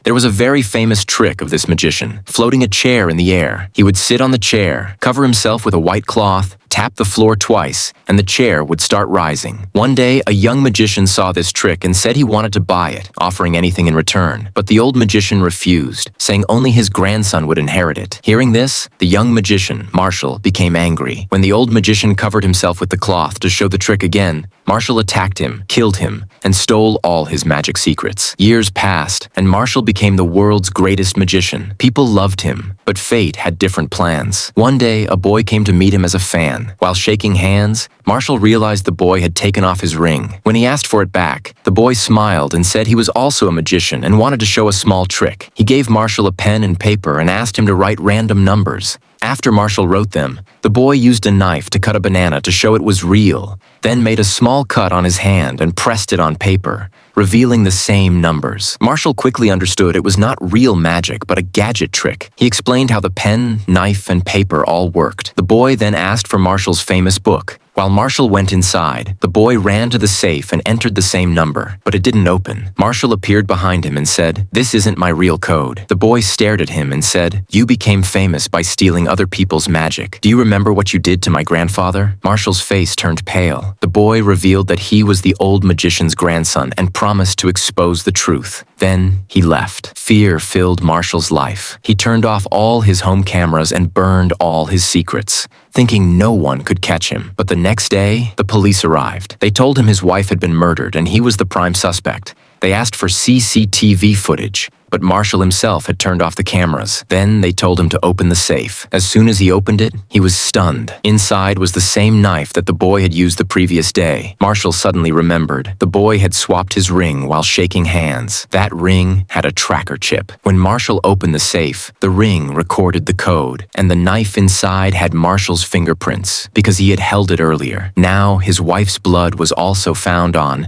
There was a very famous trick of this magician, floating a chair in the air. He would sit on the chair, cover himself with a white cloth, tap the floor twice, and the chair would start rising. One day, a young magician saw this trick and said he wanted to buy it, offering anything in return. But the old magician refused, saying only his grandson would inherit it. Hearing this, the young magician, Marshall, became angry. When the old magician covered himself with the cloth to show the trick again, Marshall attacked him, killed him, and stole all his magic secrets. Years passed, and Marshall became the world's greatest magician. People loved him, but fate had different plans. One day, a boy came to meet him as a fan. While shaking hands, Marshall realized the boy had taken off his ring. When he asked for it back, the boy smiled and said he was also a magician and wanted to show a small trick. He gave Marshall a pen and paper and asked him to write random numbers. After Marshall wrote them, the boy used a knife to cut a banana to show it was real, then made a small cut on his hand and pressed it on paper, revealing the same numbers. Marshall quickly understood it was not real magic, but a gadget trick. He explained how the pen, knife, and paper all worked. The boy then asked for Marshall's famous book. While Marshall went inside, the boy ran to the safe and entered the same number, but it didn't open. Marshall appeared behind him and said, "This isn't my real code." The boy stared at him and said, "You became famous by stealing other people's magic. Do you remember what you did to my grandfather?" Marshall's face turned pale. The boy revealed that he was the old magician's grandson and promised to expose the truth. Then he left. Fear filled Marshall's life. He turned off all his home cameras and burned all his secrets, thinking no one could catch him. But the next day, the police arrived. They told him his wife had been murdered and he was the prime suspect. They asked for CCTV footage, but Marshall himself had turned off the cameras. Then they told him to open the safe. As soon as he opened it, he was stunned. Inside was the same knife that the boy had used the previous day. Marshall suddenly remembered. The boy had swapped his ring while shaking hands. That ring had a tracker chip. When Marshall opened the safe, the ring recorded the code, and the knife inside had Marshall's fingerprints because he had held it earlier. Now his wife's blood was also found on